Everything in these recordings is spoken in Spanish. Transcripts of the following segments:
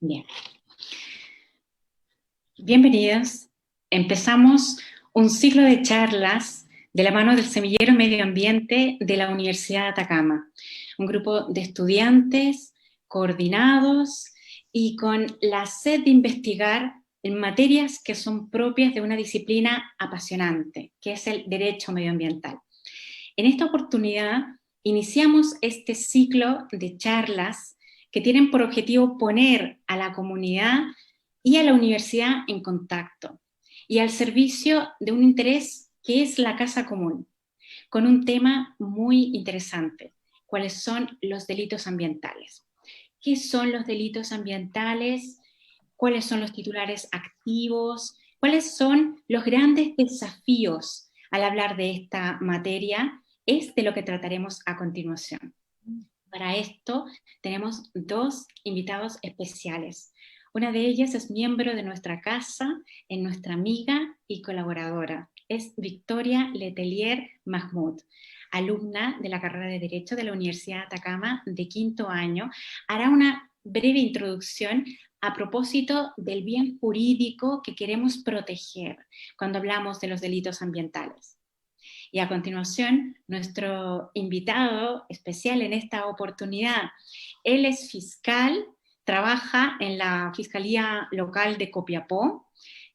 Bien. Bienvenidos. Empezamos un ciclo de charlas de la mano del Semillero Medio Ambiente de la Universidad de Atacama. Un grupo de estudiantes coordinados y con la sed de investigar en materias que son propias de una disciplina apasionante, que es el derecho medioambiental. En esta oportunidad iniciamos este ciclo de charlas que tienen por objetivo poner a la comunidad y a la universidad en contacto y al servicio de un interés que es la casa común, con un tema muy interesante: ¿cuáles son los delitos ambientales? ¿Qué son los delitos ambientales? ¿Cuáles son los titulares activos? ¿Cuáles son los grandes desafíos al hablar de esta materia? Es de lo que trataremos a continuación. Para esto tenemos dos invitados especiales. Una de ellas es miembro de nuestra casa, es nuestra amiga y colaboradora. Es Victoria Letelier Mahmoud, alumna de la carrera de Derecho de la Universidad de Atacama de quinto año. Hará una breve introducción a propósito del bien jurídico que queremos proteger cuando hablamos de los delitos ambientales. Y a continuación, nuestro invitado especial en esta oportunidad, él es fiscal, trabaja en la Fiscalía Local de Copiapó,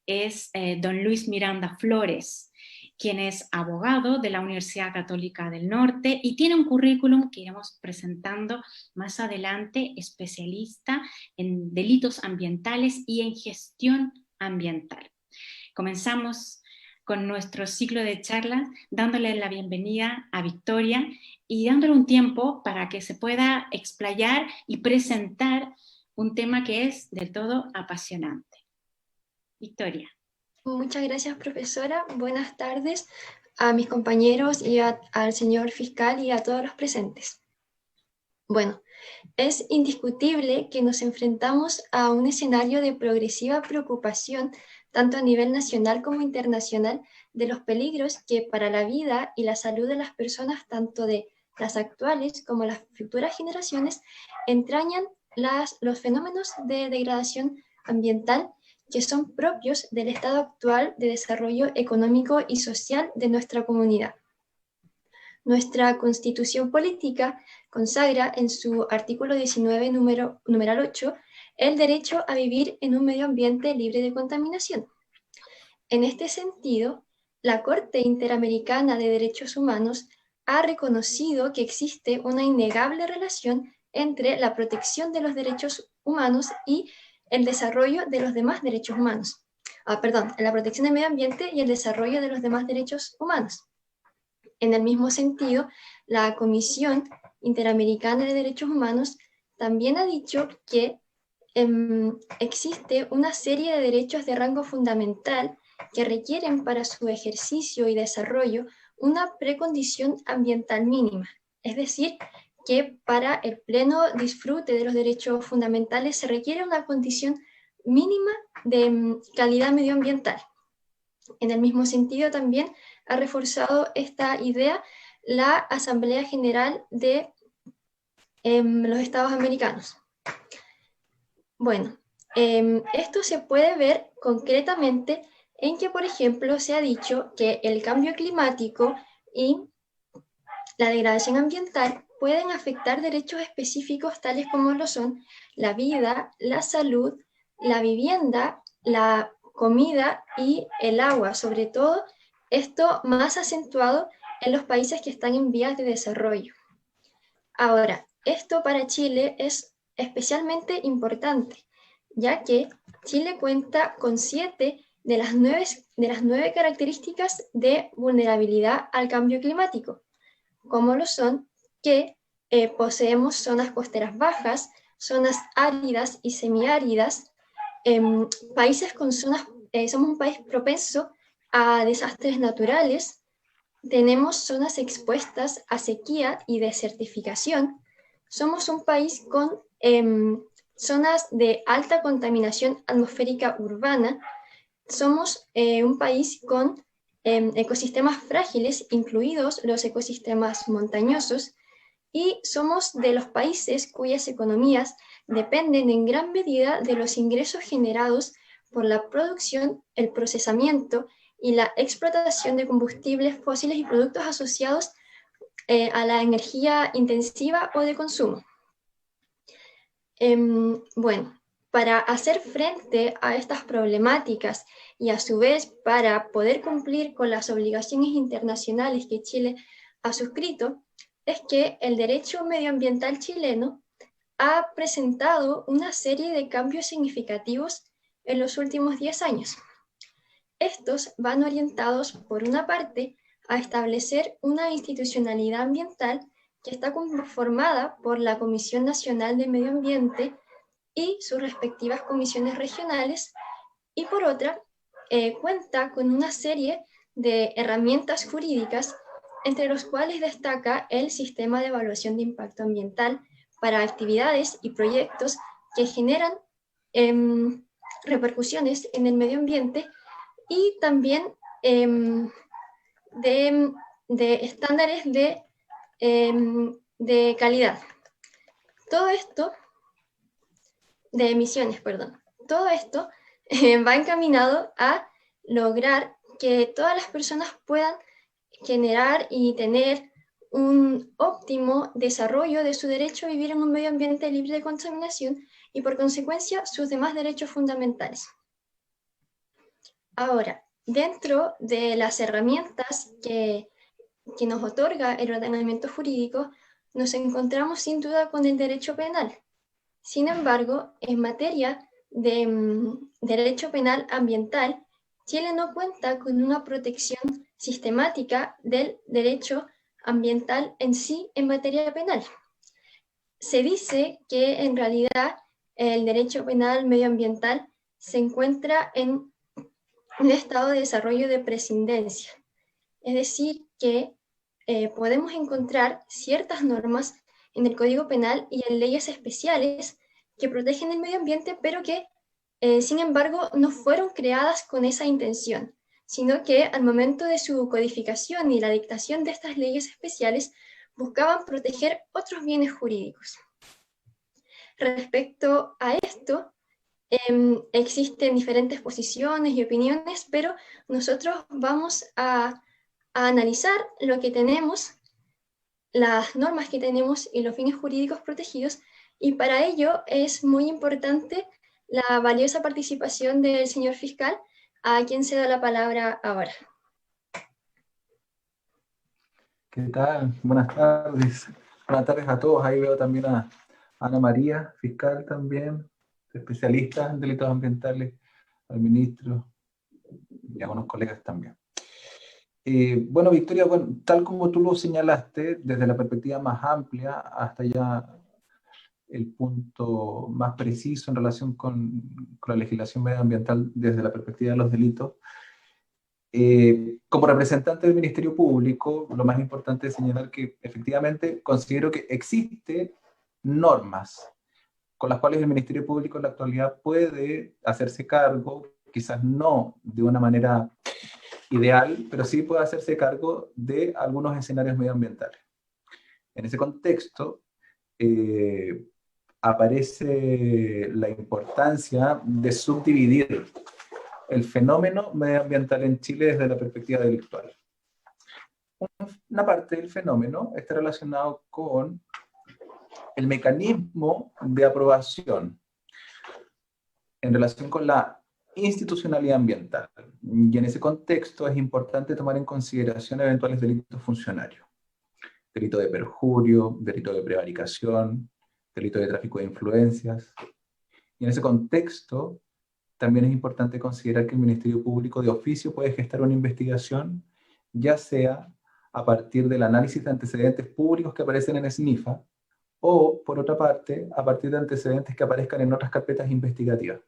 es don Luis Miranda Flores, quien es abogado de la Universidad Católica del Norte y tiene un currículum que iremos presentando más adelante, especialista en delitos ambientales y en gestión ambiental. Comenzamos con nuestro ciclo de charlas dándole la bienvenida a Victoria y dándole un tiempo para que se pueda explayar y presentar un tema que es del todo apasionante. Victoria. Muchas gracias, profesora. Buenas tardes a mis compañeros y al señor fiscal y a todos los presentes. Bueno, es indiscutible que nos enfrentamos a un escenario de progresiva preocupación, tanto a nivel nacional como internacional, de los peligros que para la vida y la salud de las personas, tanto de las actuales como las futuras generaciones, entrañan los fenómenos de degradación ambiental que son propios del estado actual de desarrollo económico y social de nuestra comunidad. Nuestra Constitución Política consagra en su artículo 19, numeral 8, el derecho a vivir en un medio ambiente libre de contaminación. En este sentido, la Corte Interamericana de Derechos Humanos ha reconocido que existe una innegable relación entre la protección de los derechos humanos y el desarrollo de los demás derechos humanos. La protección del medio ambiente y el desarrollo de los demás derechos humanos. En el mismo sentido, la Comisión Interamericana de Derechos Humanos también ha dicho que existe una serie de derechos de rango fundamental que requieren para su ejercicio y desarrollo una precondición ambiental mínima, es decir, que para el pleno disfrute de los derechos fundamentales se requiere una condición mínima de calidad medioambiental. En el mismo sentido también ha reforzado esta idea la Asamblea General de los Estados Americanos. Bueno, esto se puede ver concretamente en que, por ejemplo, se ha dicho que el cambio climático y la degradación ambiental pueden afectar derechos específicos tales como lo son la vida, la salud, la vivienda, la comida y el agua, sobre todo esto más acentuado en los países que están en vías de desarrollo. Ahora, esto para Chile es especialmente importante, ya que Chile cuenta con 7 de las 9 características de vulnerabilidad al cambio climático, como lo son que poseemos zonas costeras bajas, zonas áridas y semiáridas, países con zonas, somos un país propenso a desastres naturales, tenemos zonas expuestas a sequía y desertificación, somos un país con zonas de alta contaminación atmosférica urbana, somos un país con ecosistemas frágiles, incluidos los ecosistemas montañosos, y somos de los países cuyas economías dependen en gran medida de los ingresos generados por la producción, el procesamiento y la explotación de combustibles fósiles y productos asociados a la energía intensiva o de consumo. Bueno, para hacer frente a estas problemáticas y a su vez para poder cumplir con las obligaciones internacionales que Chile ha suscrito, es que el derecho medioambiental chileno ha presentado una serie de cambios significativos en los últimos 10 años. Estos van orientados, por una parte, a establecer una institucionalidad ambiental que está conformada por la Comisión Nacional de Medio Ambiente y sus respectivas comisiones regionales, y por otra, cuenta con una serie de herramientas jurídicas, entre los cuales destaca el sistema de evaluación de impacto ambiental para actividades y proyectos que generan repercusiones en el medio ambiente, y también de estándares de calidad. Todo esto, de emisiones, perdón. Todo esto va encaminado a lograr que todas las personas puedan generar y tener un óptimo desarrollo de su derecho a vivir en un medio ambiente libre de contaminación y, por consecuencia, sus demás derechos fundamentales. Ahora, dentro de las herramientas que nos otorga el ordenamiento jurídico, nos encontramos sin duda con el derecho penal. Sin embargo, en materia de derecho penal ambiental, Chile no cuenta con una protección sistemática del derecho ambiental en sí en materia penal. Se dice que en realidad el derecho penal medioambiental se encuentra en un estado de desarrollo de prescindencia, es decir, que podemos encontrar ciertas normas en el Código Penal y en leyes especiales que protegen el medio ambiente, pero que, sin embargo, no fueron creadas con esa intención, sino que al momento de su codificación y la dictación de estas leyes especiales buscaban proteger otros bienes jurídicos. Respecto a esto, existen diferentes posiciones y opiniones, pero nosotros vamos a analizar lo que tenemos, las normas que tenemos y los fines jurídicos protegidos, y para ello es muy importante la valiosa participación del señor fiscal, a quien se da la palabra ahora. ¿Qué tal? Buenas tardes. Buenas tardes a todos. Ahí veo también a Ana María, fiscal también, especialista en delitos ambientales, al ministro y a unos colegas también. Bueno, Victoria, bueno, tal como tú lo señalaste, desde la perspectiva más amplia hasta ya el punto más preciso en relación con la legislación medioambiental desde la perspectiva de los delitos, como representante del Ministerio Público, lo más importante es señalar que efectivamente considero que existen normas con las cuales el Ministerio Público en la actualidad puede hacerse cargo, quizás no de una manera ideal, pero sí puede hacerse cargo de algunos escenarios medioambientales. En ese contexto, aparece la importancia de subdividir el fenómeno medioambiental en Chile desde la perspectiva delictual. Una parte del fenómeno está relacionado con el mecanismo de aprobación en relación con la institucionalidad ambiental. Y en ese contexto es importante tomar en consideración eventuales delitos funcionarios. Delito de perjurio, delito de prevaricación, delito de tráfico de influencias. Y en ese contexto también es importante considerar que el Ministerio Público de oficio puede gestar una investigación, ya sea a partir del análisis de antecedentes públicos que aparecen en SNIFA, o, por otra parte, a partir de antecedentes que aparezcan en otras carpetas investigativas.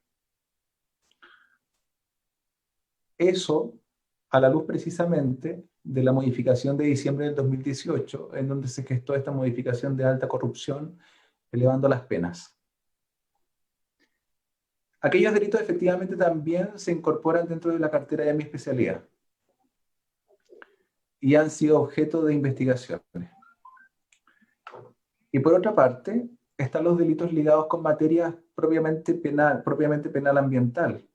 Eso a la luz precisamente de la modificación de diciembre del 2018, en donde se gestó esta modificación de alta corrupción, elevando las penas. Aquellos delitos efectivamente también se incorporan dentro de la cartera de mi especialidad y han sido objeto de investigaciones. Y por otra parte, están los delitos ligados con materias propiamente penal ambiental.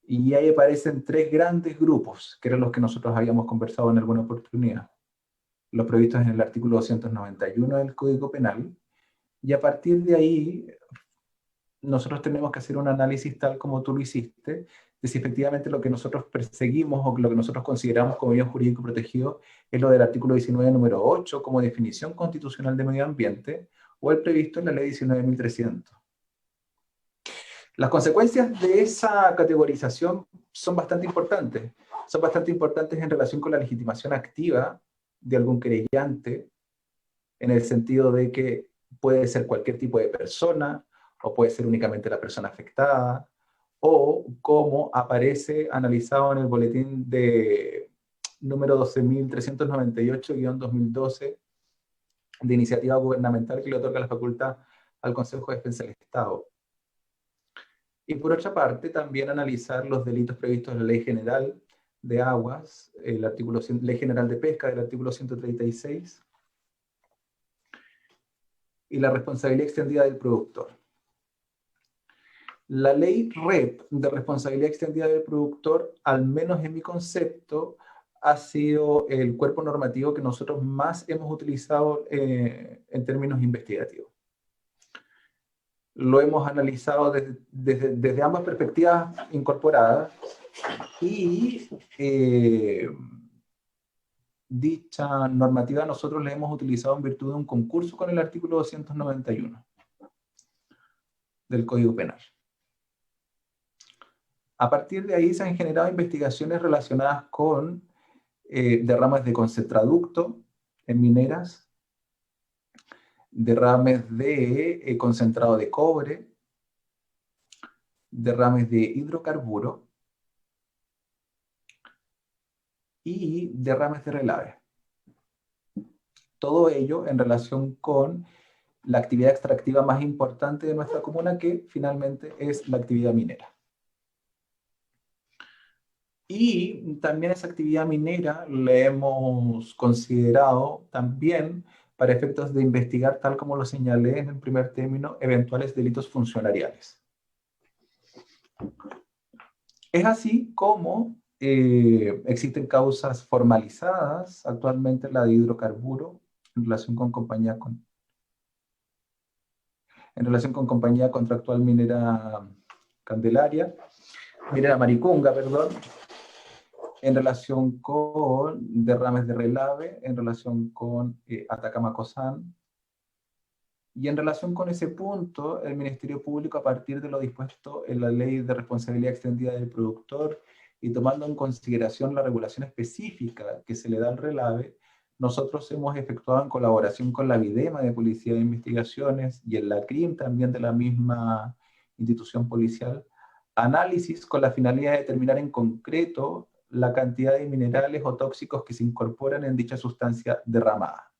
Y ahí aparecen tres grandes grupos, que eran los que nosotros habíamos conversado en alguna oportunidad. Los previstos en el artículo 291 del Código Penal. Y a partir de ahí, nosotros tenemos que hacer un análisis tal como tú lo hiciste, de si efectivamente lo que nosotros perseguimos o lo que nosotros consideramos como bien jurídico protegido es lo del artículo 19, número 8, como definición constitucional de medio ambiente, o el previsto en la ley 19.300. Las consecuencias de esa categorización son bastante importantes. Son bastante importantes en relación con la legitimación activa de algún querellante, en el sentido de que puede ser cualquier tipo de persona, o puede ser únicamente la persona afectada, o como aparece analizado en el boletín de número 12.398-2012 de iniciativa gubernamental que le otorga la facultad al Consejo de Defensa del Estado. Y por otra parte, también analizar los delitos previstos en la Ley General de Aguas, Ley General de Pesca del artículo 136, y la responsabilidad extendida del productor. La ley REP de responsabilidad extendida del productor, al menos en mi concepto, ha sido el cuerpo normativo que nosotros más hemos utilizado en términos investigativos. Lo hemos analizado desde ambas perspectivas incorporadas y dicha normativa nosotros la hemos utilizado en virtud de un concurso con el artículo 291 del Código Penal. A partir de ahí se han generado investigaciones relacionadas con derrames de concentraducto en mineras, derrames de concentrado de cobre, derrames de hidrocarburo y derrames de relave. Todo ello en relación con la actividad extractiva más importante de nuestra comuna, que finalmente es la actividad minera. Y también esa actividad minera la hemos considerado también para efectos de investigar, tal como lo señalé en el primer término, eventuales delitos funcionariales. Es así como existen causas formalizadas, actualmente la de hidrocarburo, en relación con compañía contractual minera Candelaria, minera Maricunga, perdón, en relación con derrames de relave, en relación con Atacama-Cosán. Y en relación con ese punto, el Ministerio Público, a partir de lo dispuesto en la Ley de Responsabilidad Extendida del Productor y tomando en consideración la regulación específica que se le da al relave, nosotros hemos efectuado en colaboración con la Videma de Policía de Investigaciones y el LACRIM también de la misma institución policial, análisis con la finalidad de determinar en concreto la cantidad de minerales o tóxicos que se incorporan en dicha sustancia derramada.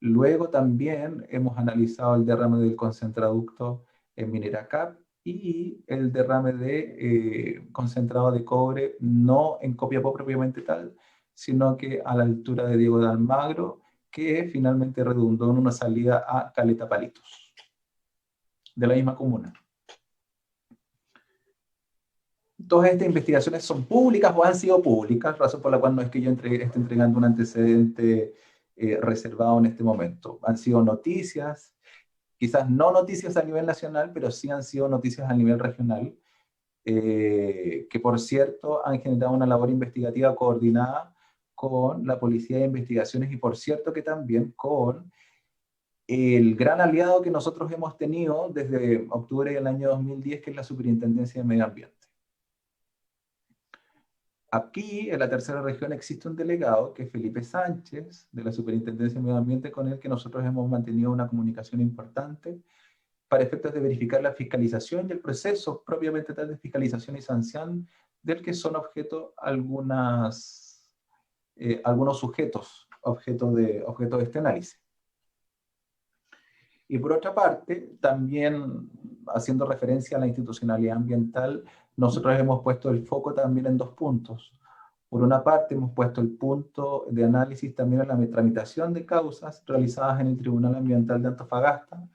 Luego también hemos analizado el derrame del concentraducto en Mineracap y el derrame de concentrado de cobre, no en Copiapó propiamente tal, sino que a la altura de Diego de Almagro, que finalmente redundó en una salida a Caleta Palitos, de la misma comuna. Todas estas investigaciones son públicas o han sido públicas, razón por la cual no es que yo esté entregando un antecedente reservado en este momento. Han sido noticias, quizás no noticias a nivel nacional, pero sí han sido noticias a nivel regional, que por cierto han generado una labor investigativa coordinada con la Policía de Investigaciones y por cierto que también con el gran aliado que nosotros hemos tenido desde octubre del año 2010, que es la Superintendencia de Medio Ambiente. Aquí, en la tercera región, existe un delegado, que es Felipe Sánchez, de la Superintendencia de Medio Ambiente, con el que nosotros hemos mantenido una comunicación importante para efectos de verificar la fiscalización y el proceso propiamente tal de fiscalización y sanción del que son objeto algunos sujetos, objeto de este análisis. Y por otra parte, también haciendo referencia a la institucionalidad ambiental, nosotros hemos puesto el foco también en dos puntos. Por una parte, hemos puesto el punto de análisis también en la tramitación de causas realizadas en el Tribunal Ambiental de Antofagasta,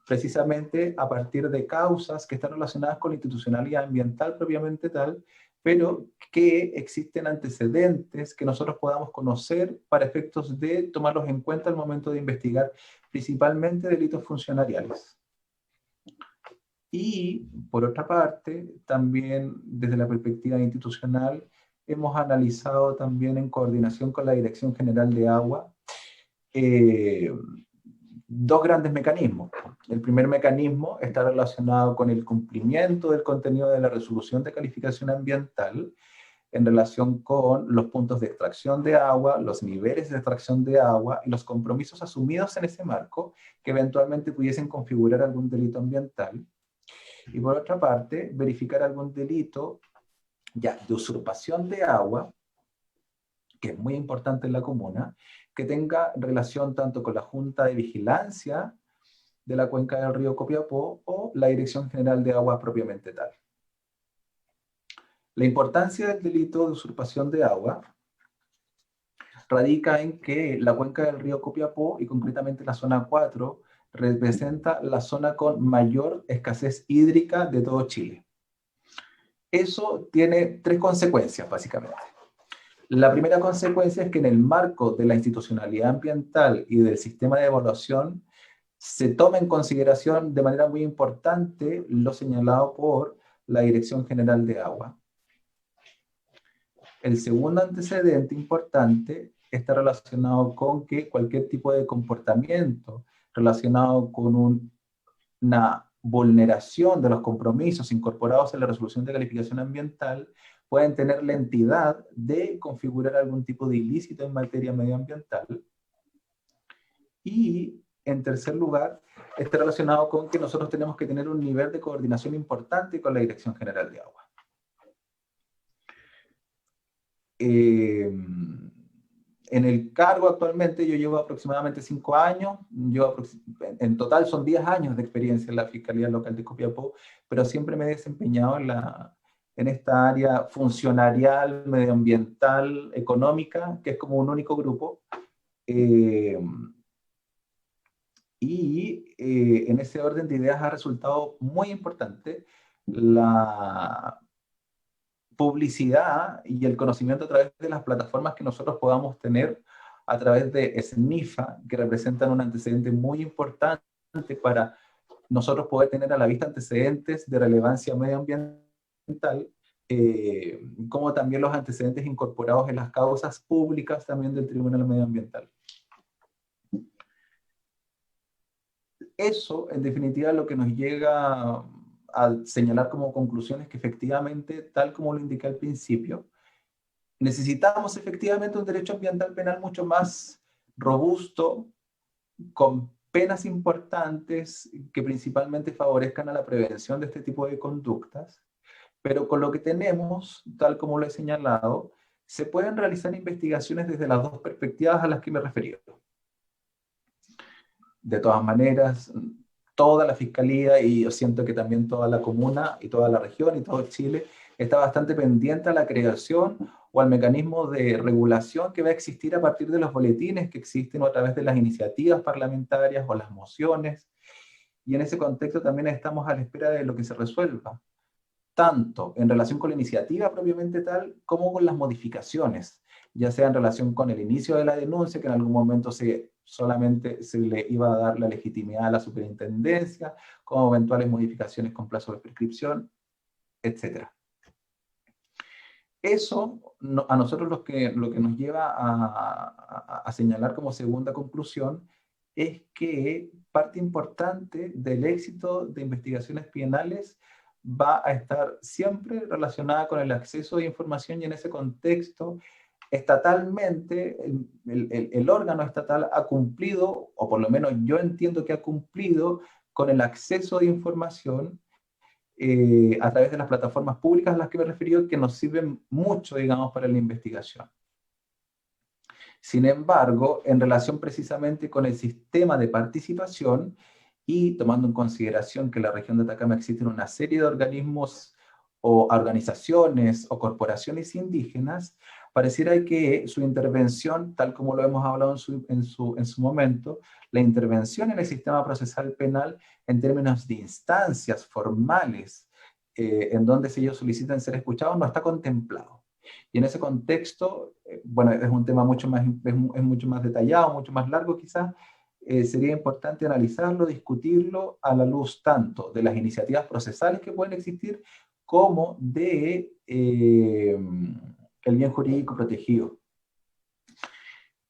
precisamente a partir de causas que están relacionadas con la institucionalidad ambiental propiamente tal, pero que existen antecedentes que nosotros podamos conocer para efectos de tomarlos en cuenta al momento de investigar principalmente delitos funcionariales. Y, por otra parte, también desde la perspectiva institucional, hemos analizado también en coordinación con la Dirección General de Agua dos grandes mecanismos. El primer mecanismo está relacionado con el cumplimiento del contenido de la resolución de calificación ambiental en relación con los puntos de extracción de agua, los niveles de extracción de agua y los compromisos asumidos en ese marco que eventualmente pudiesen configurar algún delito ambiental. Y por otra parte, verificar algún delito ya de usurpación de agua, que es muy importante en la comuna, que tenga relación tanto con la Junta de Vigilancia de la cuenca del río Copiapó o la Dirección General de Aguas propiamente tal. La importancia del delito de usurpación de agua radica en que la cuenca del río Copiapó, y concretamente la zona 4, representa la zona con mayor escasez hídrica de todo Chile. Eso tiene tres consecuencias, básicamente. La primera consecuencia es que en el marco de la institucionalidad ambiental y del sistema de evaluación se toma en consideración de manera muy importante lo señalado por la Dirección General de Agua. El segundo antecedente importante está relacionado con que cualquier tipo de comportamiento relacionado con una vulneración de los compromisos incorporados en la resolución de calificación ambiental pueden tener la entidad de configurar algún tipo de ilícito en materia medioambiental. Y, en tercer lugar, está relacionado con que nosotros tenemos que tener un nivel de coordinación importante con la Dirección General de Agua. En el cargo actualmente yo llevo aproximadamente 5 años, en total son 10 años de experiencia en la Fiscalía Local de Copiapó, pero siempre me he desempeñado en esta área funcionarial, medioambiental, económica, que es como un único grupo. En ese orden de ideas ha resultado muy importante la publicidad y el conocimiento a través de las plataformas que nosotros podamos tener a través de SNIFA, que representan un antecedente muy importante para nosotros poder tener a la vista antecedentes de relevancia medioambiental, como también los antecedentes incorporados en las causas públicas también del Tribunal Medioambiental. Eso, en definitiva, lo que nos llega a señalar como conclusiones que efectivamente, tal como lo indiqué al principio, necesitamos efectivamente un derecho ambiental penal mucho más robusto, con penas importantes que principalmente favorezcan a la prevención de este tipo de conductas, pero con lo que tenemos, tal como lo he señalado, se pueden realizar investigaciones desde las dos perspectivas a las que me referí. De todas maneras, toda la Fiscalía, y yo siento que también toda la comuna y toda la región y todo Chile está bastante pendiente a la creación o al mecanismo de regulación que va a existir a partir de los boletines que existen o a través de las iniciativas parlamentarias o las mociones. Y en ese contexto también estamos a la espera de lo que se resuelva, tanto en relación con la iniciativa propiamente tal, como con las modificaciones, ya sea en relación con el inicio de la denuncia, que en algún momento solamente se le iba a dar la legitimidad a la superintendencia, como eventuales modificaciones con plazo de prescripción, etc. Eso a nosotros lo que nos lleva a señalar como segunda conclusión es que parte importante del éxito de investigaciones penales va a estar siempre relacionada con el acceso a información, y en ese contexto estatalmente el órgano estatal ha cumplido, o por lo menos yo entiendo que ha cumplido con el acceso de información a través de las plataformas públicas a las que me he referido, que nos sirven mucho, digamos, para la investigación. Sin embargo, en relación precisamente con el sistema de participación, y tomando en consideración que en la región de Atacama existen una serie de organismos o a organizaciones o corporaciones indígenas, pareciera que su intervención, tal como lo hemos hablado en su momento, la intervención en el sistema procesal penal en términos de instancias formales en donde ellos solicitan ser escuchados no está contemplado. Y en ese contexto, bueno, es un tema mucho más, es mucho más detallado, mucho más largo quizás, sería importante analizarlo, discutirlo a la luz tanto de las iniciativas procesales que pueden existir como de el bien jurídico protegido.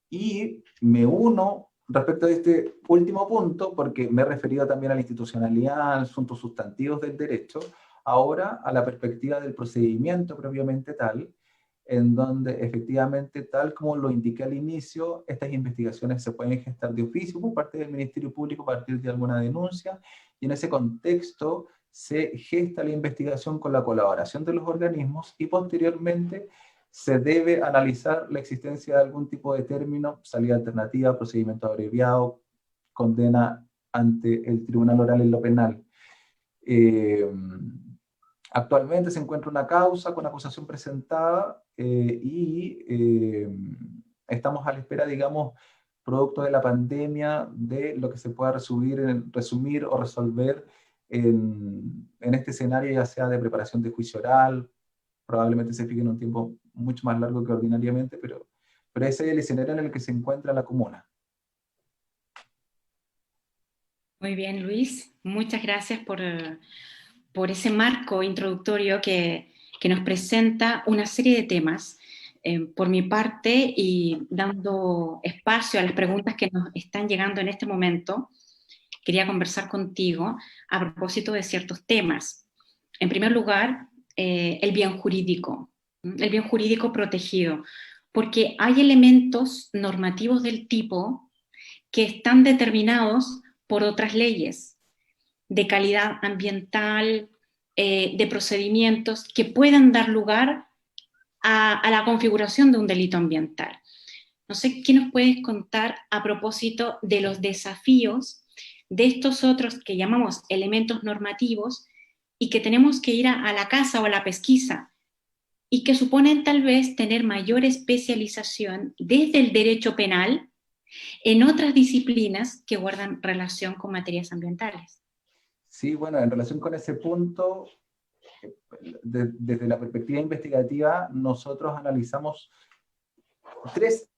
Y me uno respecto a este último punto, porque me he referido también a la institucionalidad, a asuntos sustantivos del derecho, ahora a la perspectiva del procedimiento propiamente tal, en donde efectivamente, tal como lo indiqué al inicio, estas investigaciones se pueden gestar de oficio por parte del Ministerio Público a partir de alguna denuncia, y en ese contexto se gesta la investigación con la colaboración de los organismos y posteriormente se debe analizar la existencia de algún tipo de término, salida alternativa, procedimiento abreviado, condena ante el Tribunal Oral en lo penal. Actualmente se encuentra una causa con acusación presentada estamos a la espera, digamos, producto de la pandemia, de lo que se pueda resumir o resolver en este escenario, ya sea de preparación de juicio oral, probablemente se fije en un tiempo mucho más largo que ordinariamente, pero ese es el escenario en el que se encuentra la comuna. Muy bien, Luis. Muchas gracias por ese marco introductorio que nos presenta una serie de temas. Por mi parte, y dando espacio a las preguntas que nos están llegando en este momento, quería conversar contigo a propósito de ciertos temas. En primer lugar, el bien jurídico protegido, porque hay elementos normativos del tipo que están determinados por otras leyes de calidad ambiental, de procedimientos que puedan dar lugar a la configuración de un delito ambiental. No sé qué nos puedes contar a propósito de los desafíos de estos otros que llamamos elementos normativos y que tenemos que ir a la casa o a la pesquisa y que suponen tal vez tener mayor especialización desde el derecho penal en otras disciplinas que guardan relación con materias ambientales. Sí, bueno, en relación con ese punto, desde la perspectiva investigativa, nosotros analizamos 3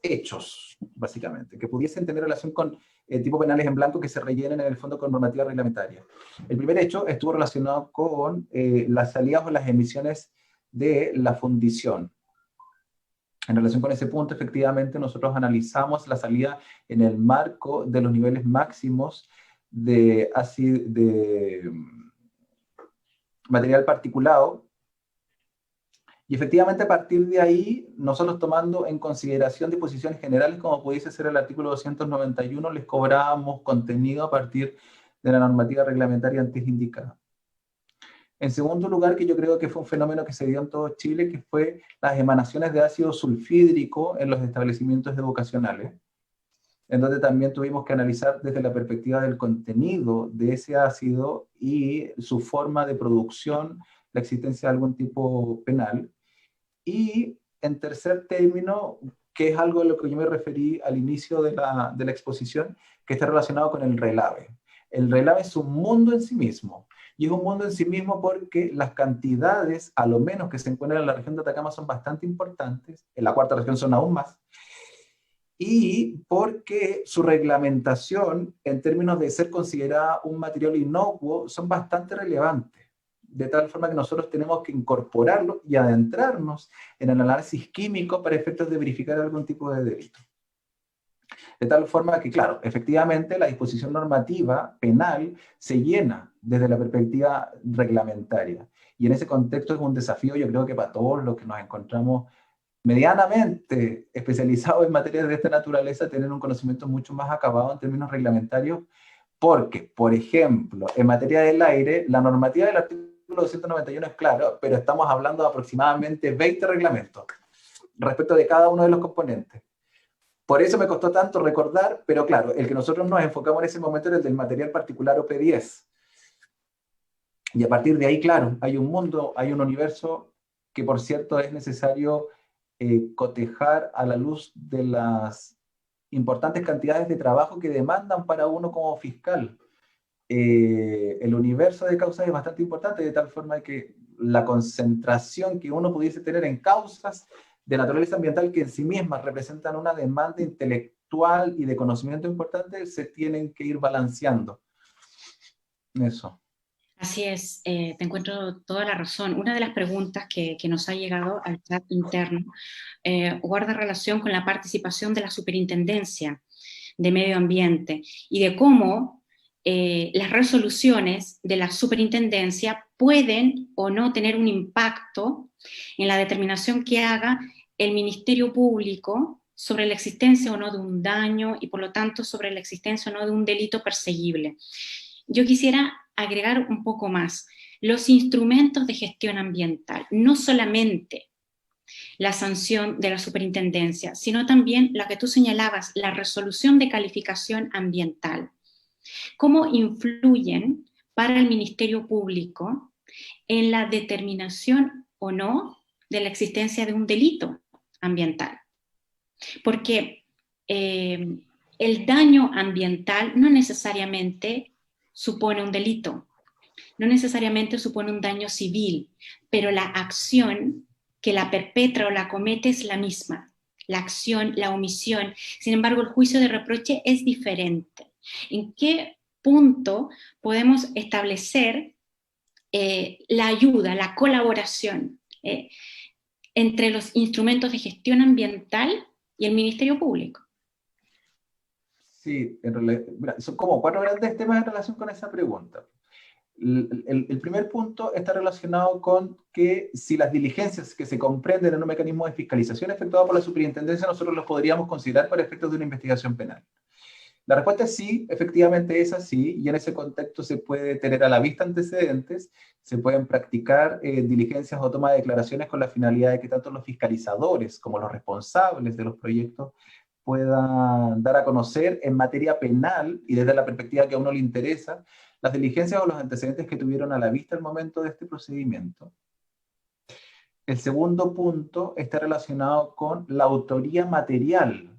hechos, básicamente, que pudiesen tener relación con tipos penales en blanco que se rellenen en el fondo con normativa reglamentaria. El primer hecho estuvo relacionado con las salidas o las emisiones de la fundición. En relación con ese punto, efectivamente, nosotros analizamos la salida en el marco de los niveles máximos de material particulado, y efectivamente a partir de ahí, nosotros tomando en consideración disposiciones generales como pudiese ser el artículo 291, les cobrábamos contenido a partir de la normativa reglamentaria antes indicada. En segundo lugar, que yo creo que fue un fenómeno que se dio en todo Chile, que fue las emanaciones de ácido sulfídrico en los establecimientos educacionales, en donde también tuvimos que analizar desde la perspectiva del contenido de ese ácido y su forma de producción, la existencia de algún tipo penal. Y en tercer término, que es algo a lo que yo me referí al inicio de la exposición, que está relacionado con el relave. El relave es un mundo en sí mismo, y es un mundo en sí mismo porque las cantidades, a lo menos que se encuentran en la región de Atacama, son bastante importantes, en la cuarta región son aún más, y porque su reglamentación, en términos de ser considerada un material inocuo, son bastante relevantes, de tal forma que nosotros tenemos que incorporarlo y adentrarnos en el análisis químico para efectos de verificar algún tipo de delito. De tal forma que, claro, efectivamente la disposición normativa penal se llena desde la perspectiva reglamentaria. Y en ese contexto es un desafío, yo creo que para todos los que nos encontramos medianamente especializados en materias de esta naturaleza, tener un conocimiento mucho más acabado en términos reglamentarios, porque, por ejemplo, en materia del aire, la normativa del artículo 291 es claro, pero estamos hablando de aproximadamente 20 reglamentos respecto de cada uno de los componentes. Por eso me costó tanto recordar, pero claro, el que nosotros nos enfocamos en ese momento era el del material particular OP10. Y a partir de ahí, claro, hay un mundo, hay un universo que, por cierto, es necesario cotejar a la luz de las importantes cantidades de trabajo que demandan para uno como fiscal. El universo de causas es bastante importante, de tal forma que la concentración que uno pudiese tener en causas de naturaleza ambiental que en sí mismas representan una demanda intelectual y de conocimiento importante, se tienen que ir balanceando. Eso. Así es, te encuentro toda la razón. Una de las preguntas que nos ha llegado al chat interno guarda relación con la participación de la Superintendencia de Medio Ambiente y de cómo las resoluciones de la Superintendencia pueden o no tener un impacto en la determinación que haga el Ministerio Público sobre la existencia o no de un daño y por lo tanto sobre la existencia o no de un delito perseguible. Yo quisiera agregar un poco más. Los instrumentos de gestión ambiental, no solamente la sanción de la superintendencia, sino también la que tú señalabas, la resolución de calificación ambiental. ¿Cómo influyen para el Ministerio Público en la determinación o no de la existencia de un delito ambiental? Porque el daño ambiental no necesariamente supone un delito, no necesariamente supone un daño civil, pero la acción que la perpetra o la comete es la misma, la acción, la omisión. Sin embargo, el juicio de reproche es diferente. ¿En qué punto podemos establecer la ayuda, la colaboración entre los instrumentos de gestión ambiental y el Ministerio Público? Sí, en realidad, mira, son como 4 grandes temas en relación con esa pregunta. El primer punto está relacionado con que si las diligencias que se comprenden en un mecanismo de fiscalización efectuado por la superintendencia, nosotros los podríamos considerar para efectos de una investigación penal. La respuesta es sí, efectivamente es así, y en ese contexto se puede tener a la vista antecedentes, se pueden practicar diligencias o toma de declaraciones con la finalidad de que tanto los fiscalizadores como los responsables de los proyectos puedan dar a conocer en materia penal y desde la perspectiva que a uno le interesa, las diligencias o los antecedentes que tuvieron a la vista al momento de este procedimiento. El segundo punto está relacionado con la autoría material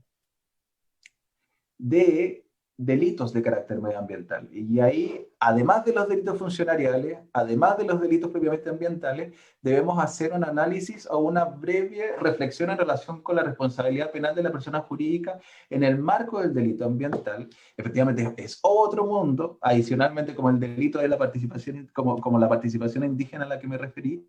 de delitos de carácter medioambiental. Y ahí, además de los delitos funcionariales, además de los delitos propiamente ambientales, debemos hacer un análisis o una breve reflexión en relación con la responsabilidad penal de la persona jurídica en el marco del delito ambiental. Efectivamente, es otro mundo, adicionalmente como el delito de la participación, como la participación indígena a la que me referí,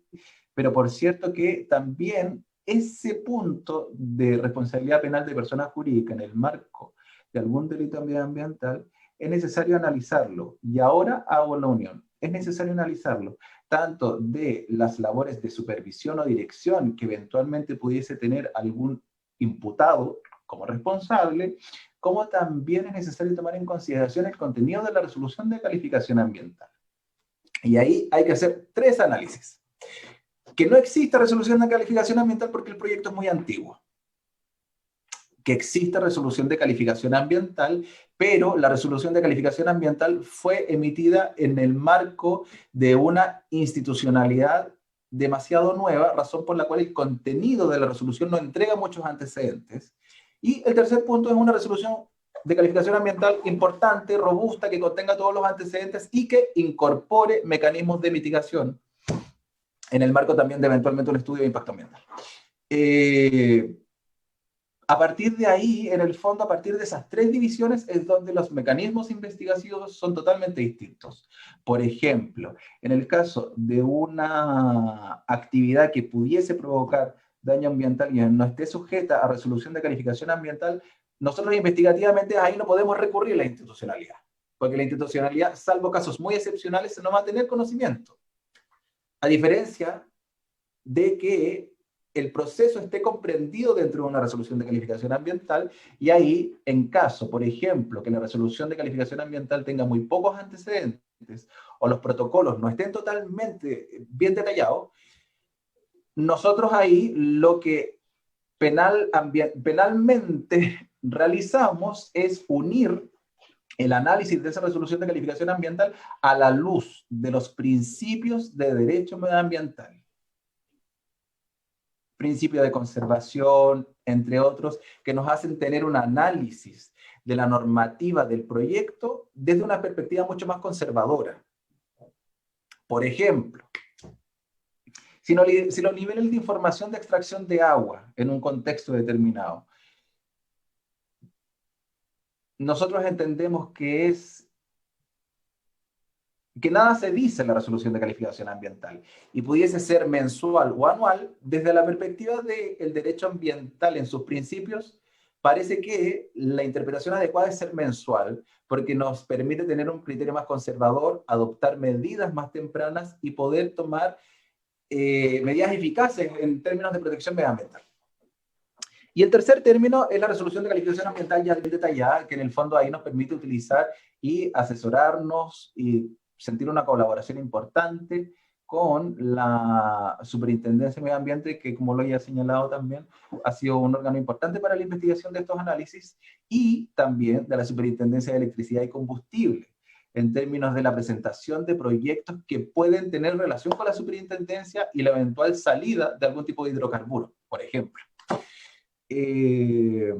pero por cierto que también ese punto de responsabilidad penal de persona jurídica en el marco de algún delito medioambiental, es necesario analizarlo. Y ahora hago la unión. Es necesario analizarlo tanto de las labores de supervisión o dirección que eventualmente pudiese tener algún imputado como responsable, como también es necesario tomar en consideración el contenido de la resolución de calificación ambiental. Y ahí hay que hacer 3 análisis. Que no exista resolución de calificación ambiental porque el proyecto es muy antiguo. Que existe resolución de calificación ambiental, pero la resolución de calificación ambiental fue emitida en el marco de una institucionalidad demasiado nueva, razón por la cual el contenido de la resolución no entrega muchos antecedentes. Y el tercer punto es una resolución de calificación ambiental importante, robusta, que contenga todos los antecedentes y que incorpore mecanismos de mitigación en el marco también de eventualmente un estudio de impacto ambiental. A partir de ahí, en el fondo, a partir de esas 3 divisiones, es donde los mecanismos investigativos son totalmente distintos. Por ejemplo, en el caso de una actividad que pudiese provocar daño ambiental y no esté sujeta a resolución de calificación ambiental, nosotros investigativamente ahí no podemos recurrir a la institucionalidad, porque la institucionalidad, salvo casos muy excepcionales, no va a tener conocimiento. A diferencia de que el proceso esté comprendido dentro de una resolución de calificación ambiental y ahí, en caso, por ejemplo, que la resolución de calificación ambiental tenga muy pocos antecedentes o los protocolos no estén totalmente bien detallados, nosotros ahí lo que penalmente realizamos es unir el análisis de esa resolución de calificación ambiental a la luz de los principios de derecho medioambiental. Principios de conservación, entre otros, que nos hacen tener un análisis de la normativa del proyecto desde una perspectiva mucho más conservadora. Por ejemplo, si los niveles de información de extracción de agua en un contexto determinado, nosotros entendemos que nada se dice en la resolución de calificación ambiental y pudiese ser mensual o anual, desde la perspectiva del derecho ambiental en sus principios, parece que la interpretación adecuada es ser mensual, porque nos permite tener un criterio más conservador, adoptar medidas más tempranas y poder tomar medidas eficaces en términos de protección medioambiental. Y el tercer término es la resolución de calificación ambiental ya bien detallada, que en el fondo ahí nos permite utilizar y asesorarnos y sentir una colaboración importante con la Superintendencia de Medio Ambiente, que como lo había señalado también, ha sido un órgano importante para la investigación de estos análisis, y también de la Superintendencia de Electricidad y Combustible, en términos de la presentación de proyectos que pueden tener relación con la superintendencia y la eventual salida de algún tipo de hidrocarburo, por ejemplo. De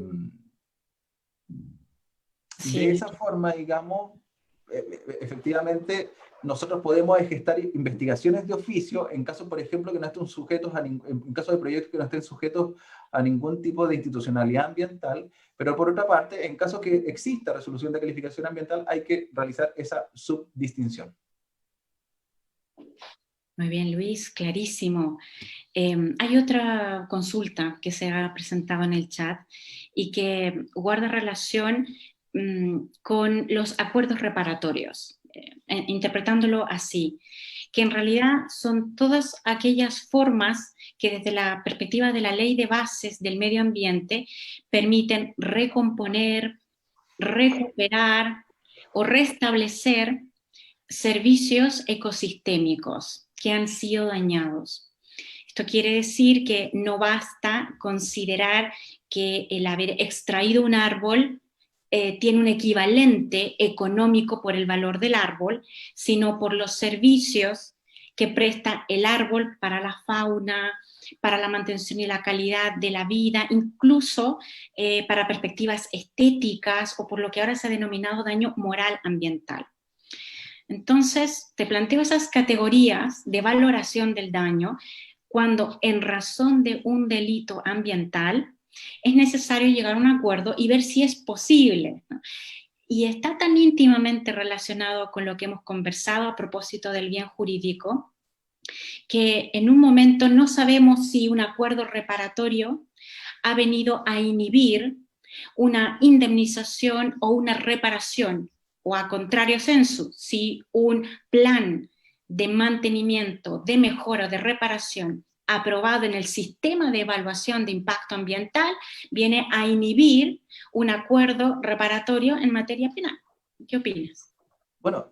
esa forma, digamos, efectivamente, nosotros podemos gestar investigaciones de oficio en casos, por ejemplo, que no estén sujetos en caso de proyectos que no estén sujetos a ningún tipo de institucionalidad ambiental, pero por otra parte, en caso que exista resolución de calificación ambiental, hay que realizar esa subdistinción. Muy bien, Luis, clarísimo. Hay otra consulta que se ha presentado en el chat y que guarda relación con los acuerdos reparatorios, interpretándolo así, que en realidad son todas aquellas formas que desde la perspectiva de la ley de bases del medio ambiente permiten recomponer, recuperar o restablecer servicios ecosistémicos que han sido dañados. Esto quiere decir que no basta considerar que el haber extraído un árbol tiene un equivalente económico por el valor del árbol, sino por los servicios que presta el árbol para la fauna, para la mantención y la calidad de la vida, incluso para perspectivas estéticas o por lo que ahora se ha denominado daño moral ambiental. Entonces, te planteo esas categorías de valoración del daño cuando en razón de un delito ambiental es necesario llegar a un acuerdo y ver si es posible, ¿no? Y está tan íntimamente relacionado con lo que hemos conversado a propósito del bien jurídico, que en un momento no sabemos si un acuerdo reparatorio ha venido a inhibir una indemnización o una reparación, o a contrario sensu, si un plan de mantenimiento, de mejora, de reparación aprobado en el sistema de evaluación de impacto ambiental viene a inhibir un acuerdo reparatorio en materia penal. ¿Qué opinas? Bueno,